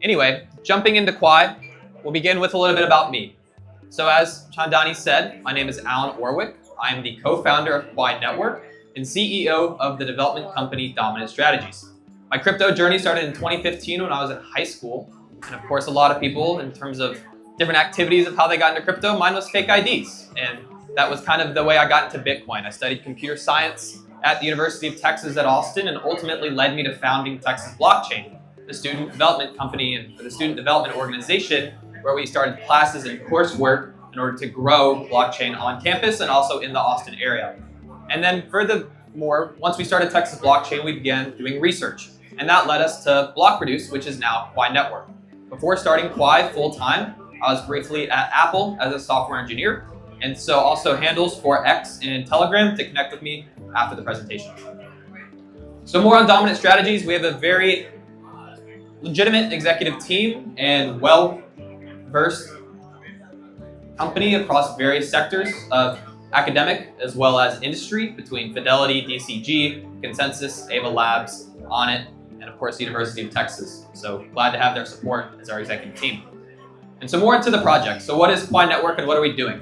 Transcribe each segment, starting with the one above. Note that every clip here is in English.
Anyway, jumping into Quai, we'll begin with a little bit about me. So as Chandani said, my name is Alan Orwick. I am the co-founder of QuaiNetwork and CEO of the development company Dominant Strategies. My crypto journey started in 2015 when I was in high school. And of course, a lot of people, in terms of different activities of how they got into crypto, mine was fake IDs. And that was kind of the way I got into Bitcoin. I studied computer science at the University of Texas at Austin and ultimately led me to founding Texas Blockchain, the student development company and the student development organization where we started classes and coursework in order to grow blockchain on campus and also in the Austin area. And then furthermore, once we started Texas Blockchain, we began doing research. And that led us to BlockReduce, which is now QuaiNetwork. Before starting Quai full-time, I was briefly at Apple as a software engineer, and so also handles for X and Telegram to connect with me after the presentation. So more on Dominant Strategies, we have a very legitimate executive team and well-versed company across various sectors of academic as well as industry between Fidelity, DCG, Consensus, Ava Labs, Onnit, and of course the University of Texas. So glad to have their support as our executive team. And so more into the project. So what is QuaiNetwork and what are we doing?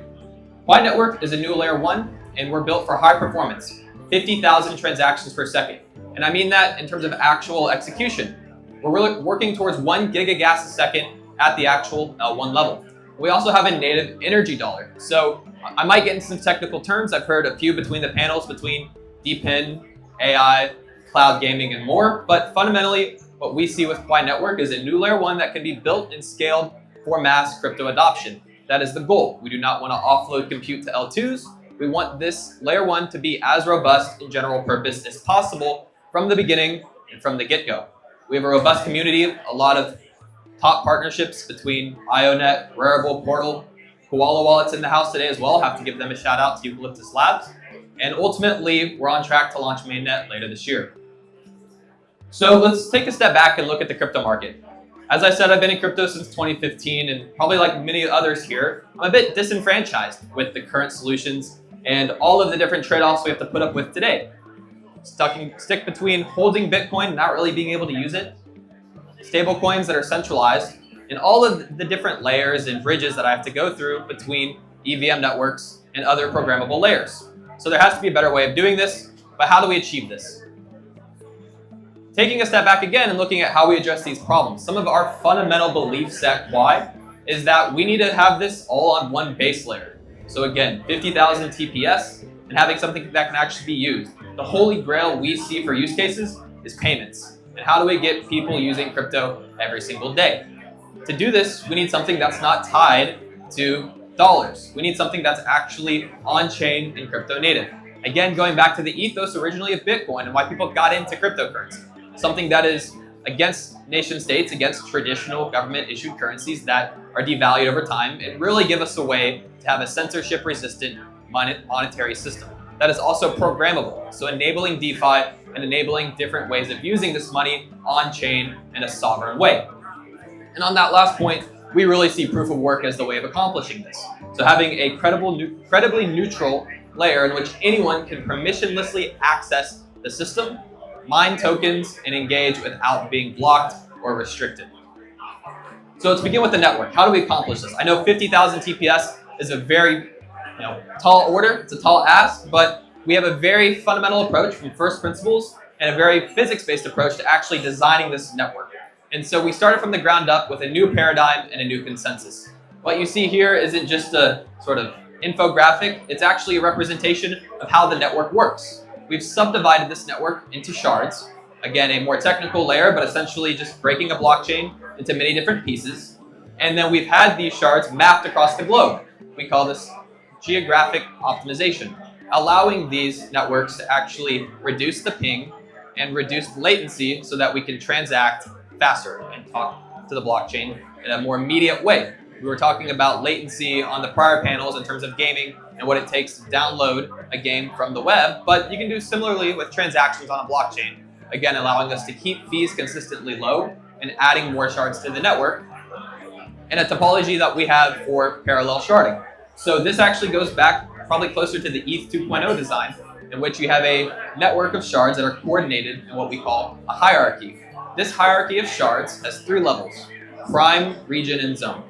QuaiNetwork is a new layer 1 and we're built for high performance, 50,000 transactions per second. And I mean that in terms of actual execution. We're really working towards 1 gigagas a second at the actual L1 level. We also have a native energy dollar. So I might get into some technical terms. I've heard a few between the panels between DePIN, AI, cloud gaming, and more. But fundamentally, what we see with QuaiNetwork is a new layer 1 that can be built and scaled for mass crypto adoption. That is the goal. We do not want to offload compute to L2s. We want this layer 1 to be as robust and general purpose as possible from the beginning and from the get-go. We have a robust community, a lot of top partnerships between IONET, Rarible, Portal, Koala Wallets in the house today as well. Have to give them a shout out to Eucalyptus Labs. And ultimately, we're on track to launch mainnet later this year. So let's take a step back and look at the crypto market. As I said, I've been in crypto since 2015, and probably like many others here, I'm a bit disenfranchised with the current solutions and all of the different trade-offs we have to put up with today. Stick between holding Bitcoin and not really being able to use it, stable coins that are centralized, and all of the different layers and bridges that I have to go through between EVM networks and other programmable layers. So there has to be a better way of doing this, but how do we achieve this? Taking a step back again and looking at how we address these problems, some of our fundamental beliefs at Quai is that we need to have this all on one base layer. So again, 50,000 TPS and having something that can actually be used. The holy grail we see for use cases is payments. And how do we get people using crypto every single day? To do this, we need something that's not tied to dollars. We need something that's actually on-chain and crypto native. Again, going back to the ethos originally of Bitcoin and why people got into cryptocurrency. Something that is against nation states, against traditional government-issued currencies that are devalued over time, and really give us a way to have a censorship-resistant monetary system that is also programmable, so enabling DeFi and enabling different ways of using this money on-chain in a sovereign way. And on that last point, we really see proof of work as the way of accomplishing this. So having a credibly neutral layer in which anyone can permissionlessly access the system, mine tokens, and engage without being blocked or restricted. So let's begin with the network. How do we accomplish this? I know 50,000 TPS is a very tall order, it's a tall ask, but we have a very fundamental approach from first principles and a very physics-based approach to actually designing this network. And so we started from the ground up with a new paradigm and a new consensus. What you see here isn't just a sort of infographic, it's actually a representation of how the network works. We've subdivided this network into shards. Again, a more technical layer, but essentially just breaking a blockchain into many different pieces. And then we've had these shards mapped across the globe. We call this geographic optimization, allowing these networks to actually reduce the ping and reduce the latency so that we can transact faster and talk to the blockchain in a more immediate way. We were talking about latency on the prior panels in terms of gaming and what it takes to download a game from the web, but you can do similarly with transactions on a blockchain. Again, allowing us to keep fees consistently low and adding more shards to the network, and a topology that we have for parallel sharding. So this actually goes back probably closer to the ETH 2.0 design, in which you have a network of shards that are coordinated in what we call a hierarchy. This hierarchy of shards has 3 levels. prime, region, and zone.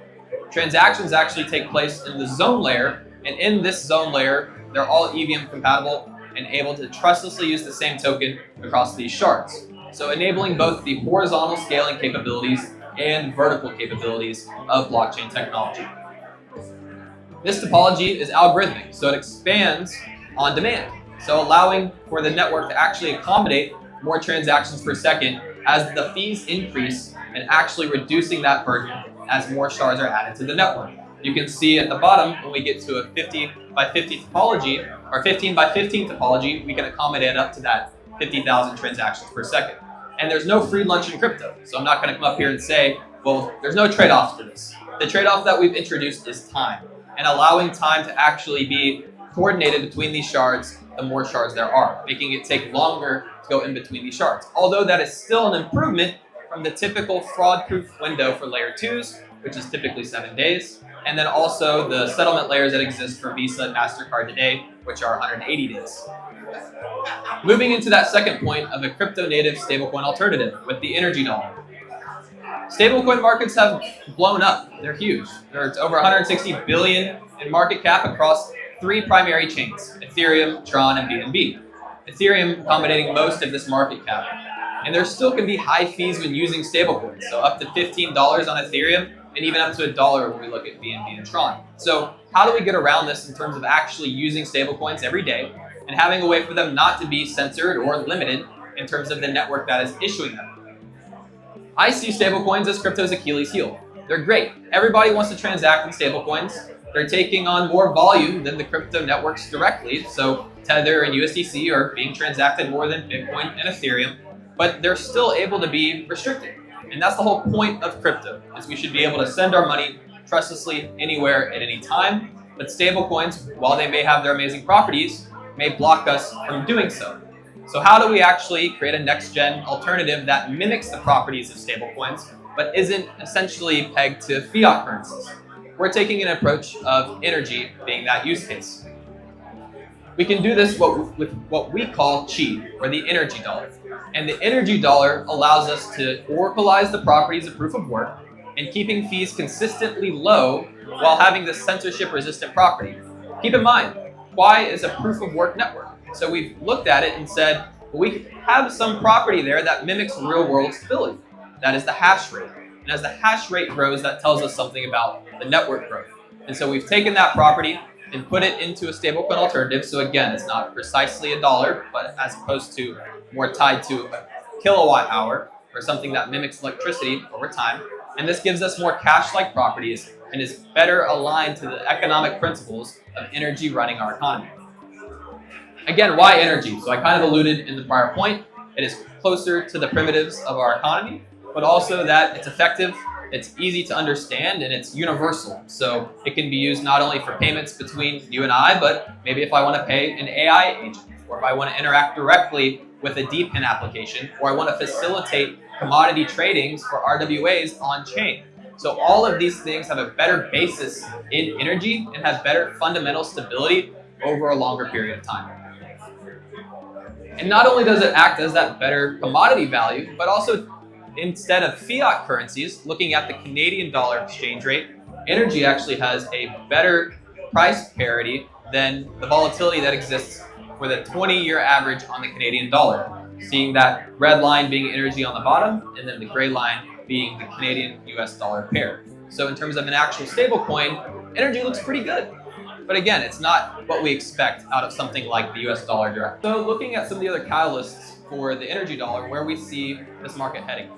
Transactions actually take place in the zone layer, and in this zone layer, they're all EVM compatible and able to trustlessly use the same token across these shards. So enabling both the horizontal scaling capabilities and vertical capabilities of blockchain technology. This topology is algorithmic, so it expands on demand, so allowing for the network to actually accommodate more transactions per second as the fees increase and actually reducing that burden as more shards are added to the network. You can see at the bottom, when we get to a 50 by 50 topology, or 15 by 15 topology, we can accommodate up to that 50,000 transactions per second. And there's no free lunch in crypto, so I'm not going to come up here and say, well, there's no trade-offs for this. The trade-off that we've introduced is time, and allowing time to actually be coordinated between these shards, the more shards there are, making it take longer to go in between these shards. Although that is still an improvement from the typical fraud-proof window for layer 2s, which is typically 7 days, and then also the settlement layers that exist for Visa and MasterCard today, which are 180 days. Moving into that second point of a crypto-native stablecoin alternative with the energy dollar. Stablecoin markets have blown up. They're huge. There's over 160 billion in market cap across 3 primary chains, Ethereum, Tron, and BNB. Ethereum accommodating most of this market cap. And there still can be high fees when using stablecoins, so up to $15 on Ethereum, and even up to $1 when we look at BNB and Tron. So how do we get around this in terms of actually using stablecoins every day and having a way for them not to be censored or limited in terms of the network that is issuing them? I see stablecoins as crypto's Achilles heel. They're great. Everybody wants to transact in stablecoins. They're taking on more volume than the crypto networks directly, so Tether and USDC are being transacted more than Bitcoin and Ethereum, but they're still able to be restricted. And that's the whole point of crypto, is we should be able to send our money trustlessly anywhere at any time, but stablecoins, while they may have their amazing properties, may block us from doing so. So how do we actually create a next-gen alternative that mimics the properties of stablecoins, but isn't essentially pegged to fiat currencies? We're taking an approach of energy being that use case. We can do this with what we call Chi, or the energy dollar. And the energy dollar allows us to oracleize the properties of proof of work and keeping fees consistently low while having this censorship-resistant property. Keep in mind, Quai is a proof of work network. So we've looked at it and said, well, we have some property there that mimics real-world stability. That is the hash rate. And as the hash rate grows, that tells us something about the network growth. And so we've taken that property and put it into a stablecoin alternative. So again, it's not precisely $1, but as opposed to more tied to a kilowatt hour or something that mimics electricity over time. And this gives us more cash-like properties and is better aligned to the economic principles of energy running our economy. Again, why energy? So I kind of alluded in the prior point. It is closer to the primitives of our economy, but also that it's effective, it's easy to understand, and it's universal. So it can be used not only for payments between you and I, but maybe if I want to pay an AI agent, or if I want to interact directly with a DePIN application, or I want to facilitate commodity tradings for RWAs on chain. So all of these things have a better basis in energy and have better fundamental stability over a longer period of time. And not only does it act as that better commodity value, but also instead of fiat currencies, looking at the Canadian dollar exchange rate, energy actually has a better price parity than the volatility that exists for the 20-year average on the Canadian dollar. Seeing that red line being energy on the bottom, and then the gray line being the Canadian US dollar pair. So in terms of an actual stable coin, energy looks pretty good. But again, it's not what we expect out of something like the US dollar direct. So looking at some of the other catalysts for the energy dollar, where we see this market heading.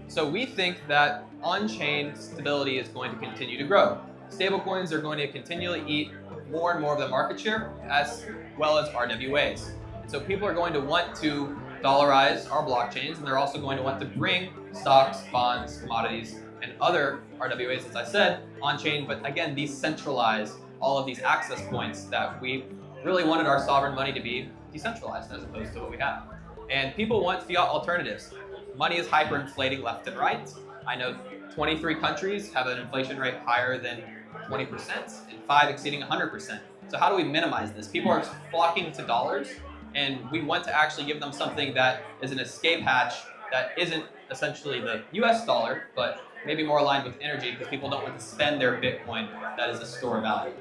So we think that on-chain stability is going to continue to grow. Stablecoins are going to continually eat more and more of the market share, as well as RWAs. And so people are going to want to dollarize our blockchains, and they're also going to want to bring stocks, bonds, commodities, and other RWAs, as I said, on-chain, but again, decentralize all of these access points that we really wanted our sovereign money to be decentralized as opposed to what we have. And people want fiat alternatives. Money is hyperinflating left and right. I know 23 countries have an inflation rate higher than 20% and 5 exceeding 100%. So how do we minimize this? People are flocking to dollars, and we want to actually give them something that is an escape hatch that isn't essentially the US dollar, but maybe more aligned with energy because people don't want to spend their Bitcoin that is a store of value.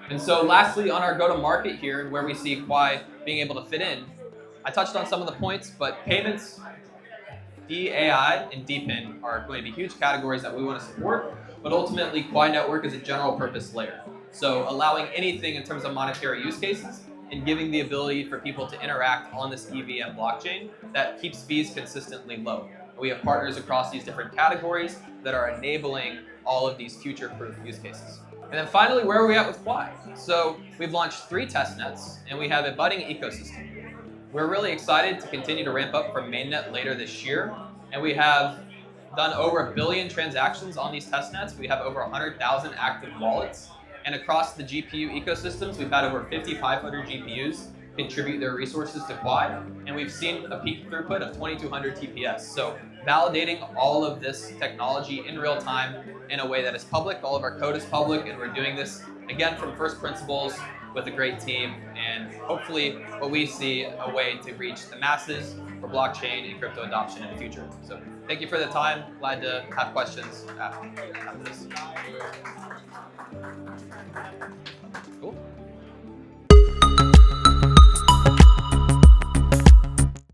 And so lastly, on our go-to-market here and where we see Quai being able to fit in, I touched on some of the points, but payments, DAI, and DPIN are going to be huge categories that we want to support, but ultimately QuaiNetwork is a general purpose layer. So allowing anything in terms of monetary use cases and giving the ability for people to interact on this EVM blockchain that keeps fees consistently low. We have partners across these different categories that are enabling all of these future-proof use cases. And then finally, where are we at with Quai? So we've launched 3 test nets and we have a budding ecosystem. We're really excited to continue to ramp up from mainnet later this year. And we have done over 1 billion transactions on these test nets. We have over 100,000 active wallets. And across the GPU ecosystems, we've had over 5,500 GPUs contribute their resources to Quai. And we've seen a peak throughput of 2,200 TPS. So validating all of this technology in real time in a way that is public. All of our code is public, and we're doing this, again, from first principles with a great team, and hopefully what we see a way to reach the masses for blockchain and crypto adoption in the future. So thank you for the time. Glad to have questions after this.